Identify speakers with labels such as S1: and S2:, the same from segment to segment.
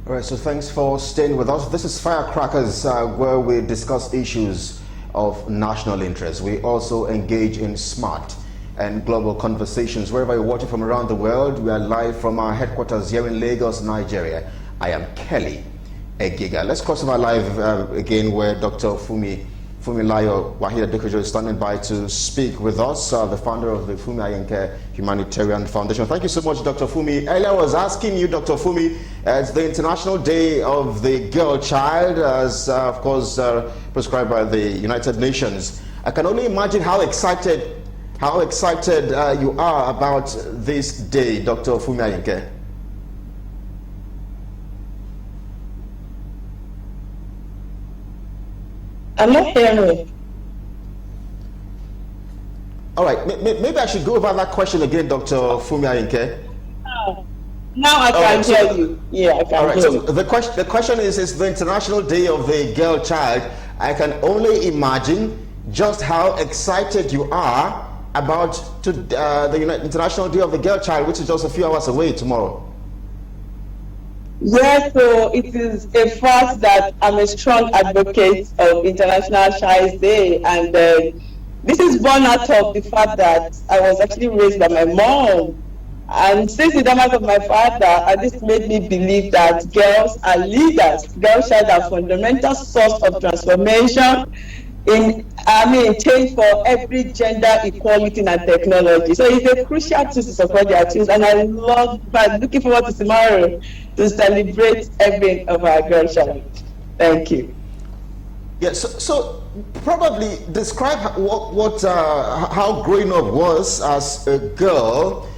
S1: All right, so thanks for staying with us. This is Firecrackers, where we discuss issues of national interest. We also engage in smart and global conversations. Wherever you're watching from around the world, we are live from our headquarters here in Lagos, Nigeria. I am Kelly Egiga. Let's cross over live again, where Dr. Funmilayo Waheed is standing by to speak with us, the founder of the Funmi Ayenke Humanitarian Foundation. Thank you so much, Dr. Funmi. Earlier I was asking you, Dr. Funmi, it's the International Day of the Girl Child, as of course prescribed by the United Nations. I can only imagine how excited you are about this day, Dr. Funmi Ayenke.
S2: I'm not hearing it.
S1: All right, maybe I should go over that question again, Dr. Funmi Ayenke.
S2: Now I can hear you. Yeah, I can
S1: All right,
S2: hear
S1: so
S2: you.
S1: the question is the International Day of the Girl Child. I can only imagine just how excited you are about the International Day of the Girl Child, which is just a few hours away tomorrow.
S2: Yes, so it is a fact that I'm a strong advocate of International Child's Day, and this is born out of the fact that I was actually raised by my mom, and since the death of my father, this made me believe that girls are leaders. Girls are the fundamental source of transformation change for every gender equality and technology. So it's a crucial to support their teams, and I'm looking forward to tomorrow to celebrate every of our girl child. Thank you.
S1: Yeah, so probably describe how growing up was as a girl.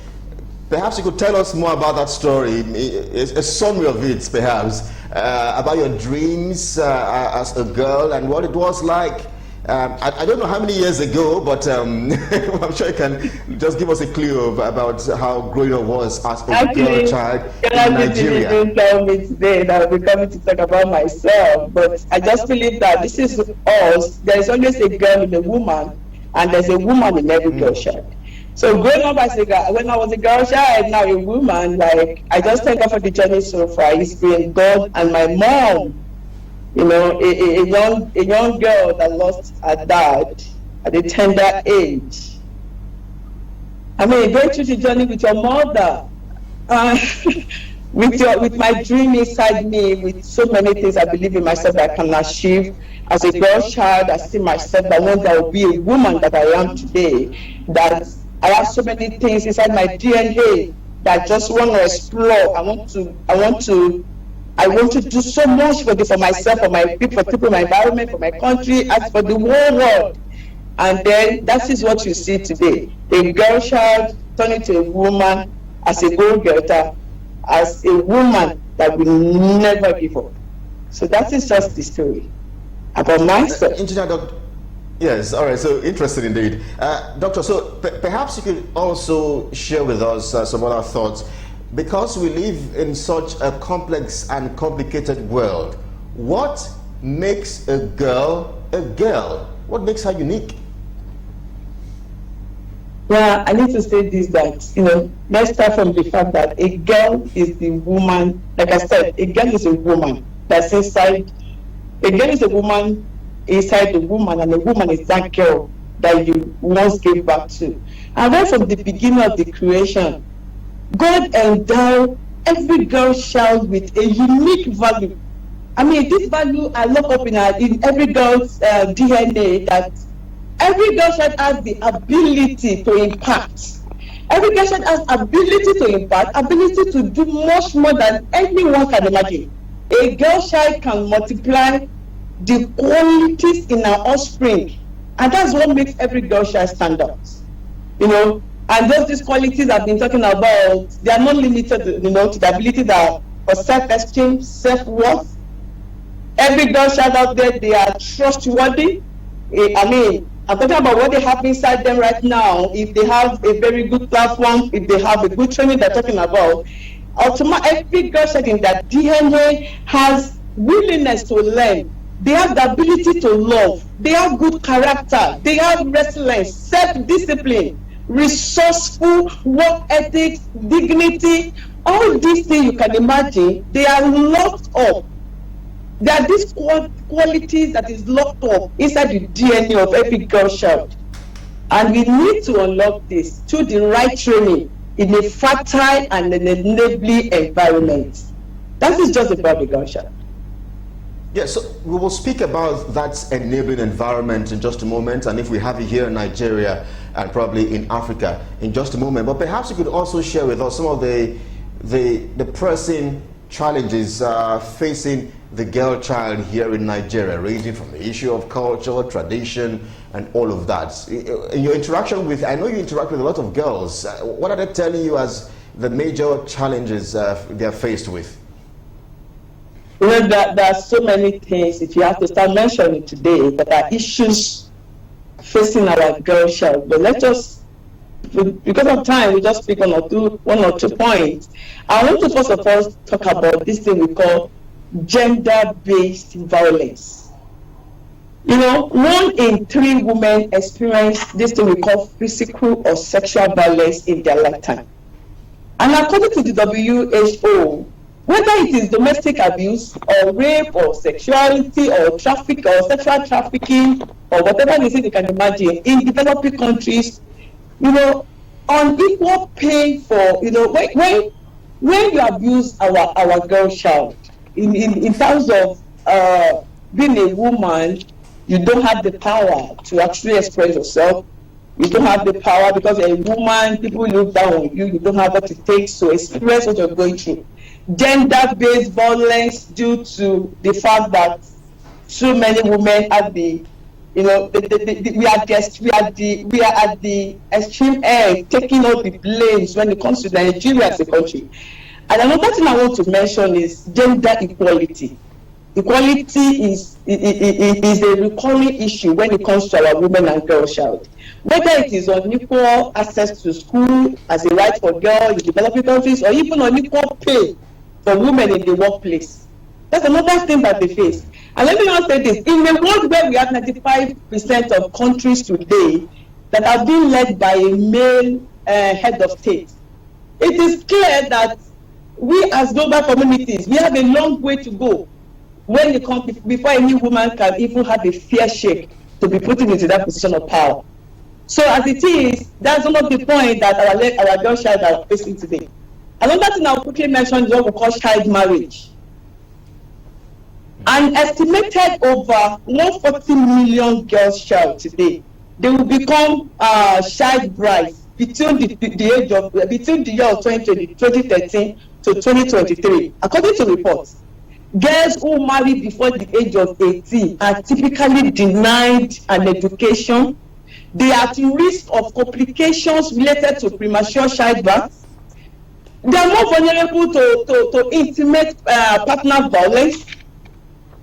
S1: Perhaps you could tell us more about that story, a summary of it, perhaps, about your dreams as a girl and what it was like. I don't know how many years ago, but I'm sure you can just give us a clue about how growing up was as a girl child in Nigeria.
S2: Didn't tell me today that I'll be coming to talk about myself, but I just believe that this is us. There's always a girl in a woman, and there's a woman in every girl child. So growing up as a girl, when I was a girl child, now a woman, I just thank God for the journey so far. It's been God and my mom. You know, a young girl that lost her dad at a tender age. I mean, going through the journey with your mother, with my dream inside me, with so many things I believe in myself that I can achieve. As a girl child, I see myself that one day I will be a woman that I am today. That I have so many things inside my DNA that I just want to explore. I want to do so much for myself, for my people, my environment, for my country, and for the whole world. And then that is what you see today. A girl child turning to a woman as a go-getter, as a woman that will never give up. So that is just the story about myself.
S1: Yes, all right, so interesting indeed. Doctor, so perhaps you could also share with us some other thoughts. Because we live in such a complex and complicated world, what makes a girl a girl? What makes her unique?
S2: Yeah, I need to say this, that, let's start from the fact that a girl is the woman, like I said, a girl is a woman that's inside, a girl is a woman inside the woman, and a woman is that girl that you once gave back to. And right from the beginning of the creation, God endowed every girl child with a unique value. I mean, this value I look up in every girl's DNA, that every girl child has the ability to impact. Every girl child has ability to impact, ability to do much more than anyone can imagine. A girl child can multiply the qualities in her offspring, and that's what makes every girl child stand out. And these qualities I've been talking about, they are not limited, to the ability for self-esteem, self-worth. Every girl child out there, they are trustworthy. I'm talking about what they have inside them right now. If they have a very good platform, if they have a good training they're talking about, every girl child in their DNA has willingness to learn. They have the ability to love. They have good character. They have resilience, self-discipline, resourceful, work ethics, dignity, All these things you can imagine, they are locked up. There are these qualities that is locked up inside the DNA of every girl child. And we need to unlock this through the right training in a fertile and an enabling environment. That is just about the girl child.
S1: Yeah, so we will speak about that enabling environment in just a moment, and if we have it here in Nigeria and probably in Africa in just a moment. But perhaps you could also share with us some of the pressing challenges facing the girl child here in Nigeria, ranging from the issue of culture, tradition, and all of that. In your interaction with, I know you interact with a lot of girls. What are they telling you as the major challenges they're faced with?
S2: You know, there are so many things, if you have to start mentioning today, that are issues facing our girl child. But let's just, because of time, we just pick one or two points. I want to first of all talk about this thing we call gender-based violence. You know, 1 in 3 women experience this thing we call physical or sexual violence in their lifetime. And according to the WHO, whether it is domestic abuse or rape or sexuality or traffic or sexual trafficking or whatever it is you can imagine, in developing countries, you know, unequal pay for, you know, when you abuse our girl child, in terms of being a woman, you don't have the power to actually express yourself. You don't have the power because you're a woman, people look down on you, you don't have what it takes to express what you're going through. Gender-based violence due to the fact that so many women have the, you know, we are at the extreme end, taking all the blames when it comes to Nigeria as a country. And another thing I want to mention is gender equality. Equality is a recurring issue when it comes to our women and girl child. Whether it is unequal access to school as a right for girls in developing countries, or even unequal pay for women in the workplace. That's another thing that they face. And let me now say this, in a world where we have 95% of countries today that are being led by a male head of state, it is clear that we as global communities, we have a long way to go when it comes before any woman can even have a fair shake to be put into that position of power. So as it is, that's one of the points that our girl child are facing today. Another thing I'll quickly mention is what we call child marriage. An estimated over 140 million girls child today, they will become child brides between the year of 2013 to 2023, according to reports. Girls who marry before the age of 18 are typically denied an education. They are at risk of complications related to premature childbirth. They are more vulnerable to intimate partner violence.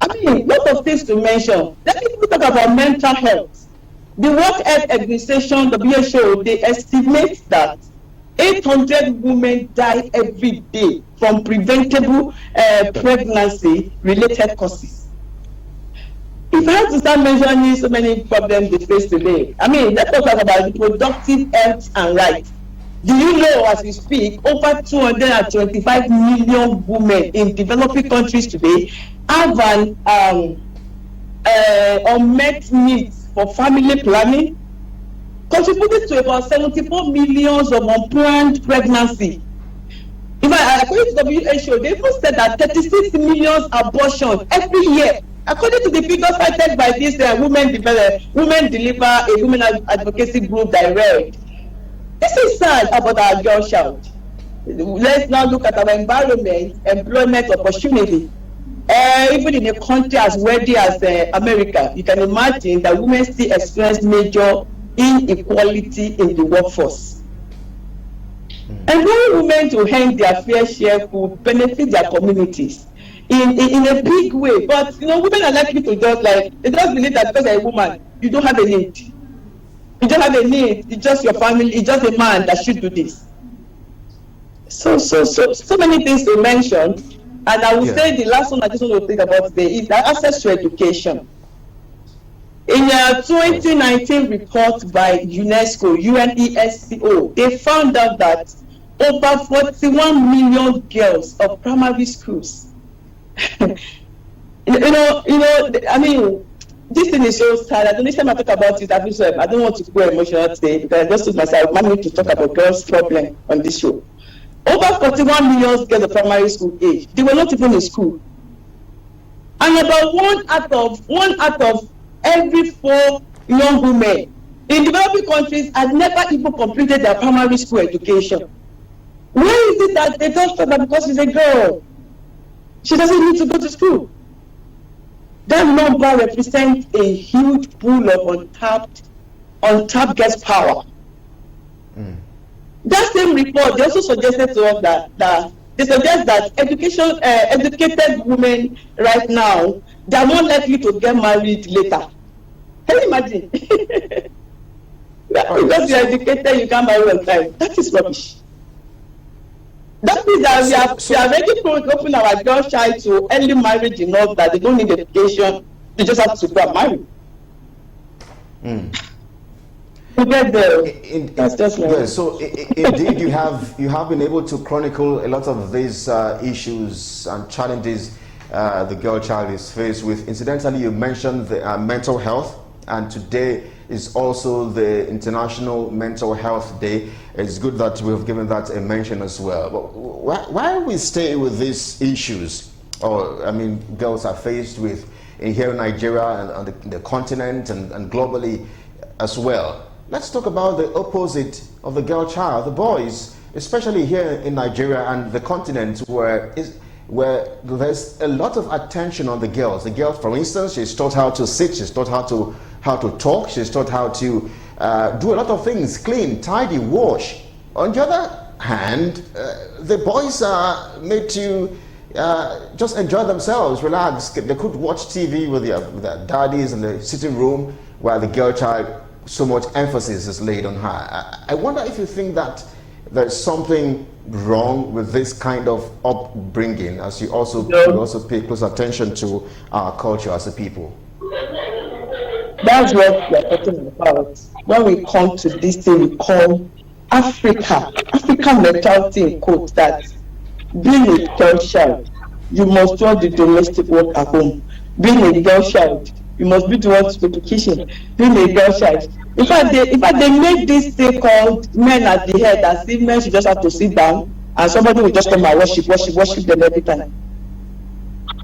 S2: I mean, lot of things to mention. Let me talk about mental health. The World Health Organization, WHO, they estimate that 800 women die every day from preventable pregnancy-related causes. If I have to start mentioning so many problems they face today, I mean, let's talk about reproductive health and rights. Do you know, as we speak, over 225 million women in developing countries today have an unmet needs for family planning, contributing to about 74 millions of unplanned pregnancy. In fact, according to WHO, they even said that 36 million abortions every year. According to the figures cited by this Women Deliver, a women advocacy group that I read. This is sad about our girl child. Let's now look at our environment, employment opportunity. Even in a country as wealthy as America, you can imagine that women still experience major inequality in the workforce. Employing women to earn their fair share could benefit their communities in a big way. But you know, women are likely to they just believe that because you're a woman, you don't have a need. You don't have a need. It's just your family. It's just a man that should do this. So many things to mention. And I will say the last one I just want to think about today is access to education. In a 2019 report by UNESCO, UNESCO, they found out that over 41 million girls of primary schools. I mean, this thing is so sad. I don't know, time I talk about it, I don't want to go emotional today because I just told myself, I need to talk about girls' problem on this show. Over 41 million girls of primary school age, they were not even in school. And about one out of every 4 young women in developing countries had never even completed their primary school education. Where is it that they don't stop her because she's a girl? She doesn't need to go to school. That number represents a huge pool of untapped gas power. That same report, they also suggested to us that they suggest that educated women right now, they are more likely to get married later. Can you imagine? Because you are educated, you can't marry on time. That is rubbish. That means that we are ready to open our girl child to early marriage enough that they don't need education, they just have to go and marry. To get there, that's just like
S1: yeah, so indeed you have been able to chronicle a lot of these issues and challenges the girl child is faced with. Incidentally, you mentioned the mental health, and today is also the International Mental Health Day. It's good that we've given that a mention as well. But why we stay with these issues, girls are faced with here in Nigeria and on the continent and globally as well? Let's talk about the opposite of the girl child, the boys, especially here in Nigeria and the continent where there's a lot of attention on the girls. The girl, for instance, she's taught how to sit, she's taught how to talk, she's taught how to do a lot of things, clean, tidy, wash. On the other hand, the boys are made to just enjoy themselves, relax. They could watch TV with their daddies in the sitting room, while the girl child, so much emphasis is laid on her. I wonder if you think that there's something wrong with this kind of upbringing, as you also pay close attention to our culture as a people.
S2: That's what we are talking about. When we come to this thing we call African mentality in quote, that being a girl child, you must do the domestic work at home. Being a girl child, you must be the one to go to the kitchen. Being a girl child. In fact, they make this thing called men at the head, as if men should just have to sit down and somebody will just come and worship them every time.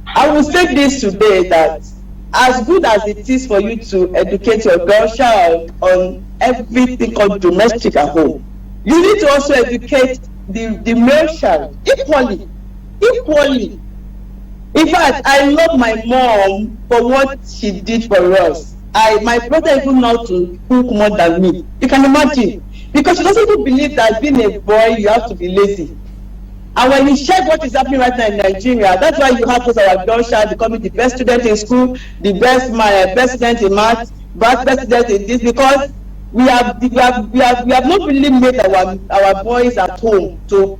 S2: I will say this today, that as good as it is for you to educate your girl child on everything called domestic at home, you need to also educate the male child equally. In fact, I love my mom for what she did for us. My brother even know how to cook more than me. You can imagine. Because she doesn't even believe that being a boy, you have to be lazy. And when you check what is happening right now in Nigeria, that's why you have our girl child becoming the best student in school, the best president in math, best president in this, because we have not really made our boys at home to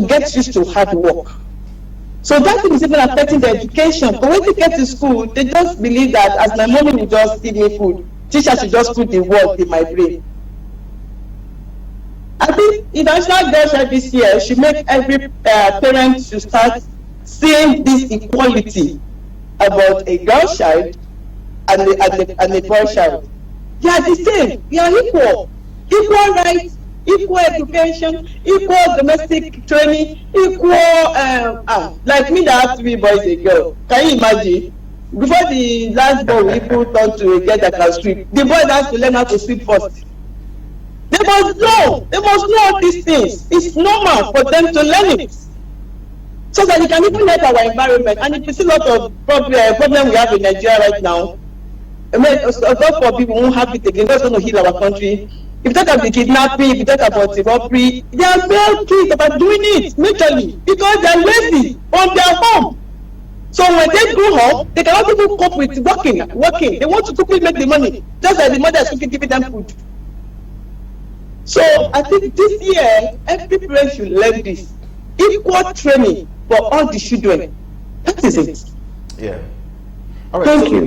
S2: get used to hard work. So that thing is even affecting their education. But when they get to school, they just believe that as my mommy will just give me food, teacher should just put the word in my brain. I think International Girls' Child this year should make every parent to start seeing this equality about a girl child and a boy child. They are the same. We are equal rights, equal education, equal domestic training, equal like me that have 3 boys a girl. Can you imagine? Before the last boy we put on to a girl that can sweep, the boy has to learn how to sweep first. They must know all these things. It's normal for them to learn it, so that they can even help our environment. And if you see a lot of problem we have in Nigeria right now, God forbid we won't have it again. God's going to heal our country. If you talk about the kidnapping, if you talk about the robbery, there are male kids that are doing it majorly because they are lazy on their home. So when they grow up, they cannot even cope with working. They want to quickly make the money, just like the mother is quickly giving them food. So I think this year, every parent should learn this. Equal training for all the children. That is it.
S1: Yeah. All right.
S2: Thank you.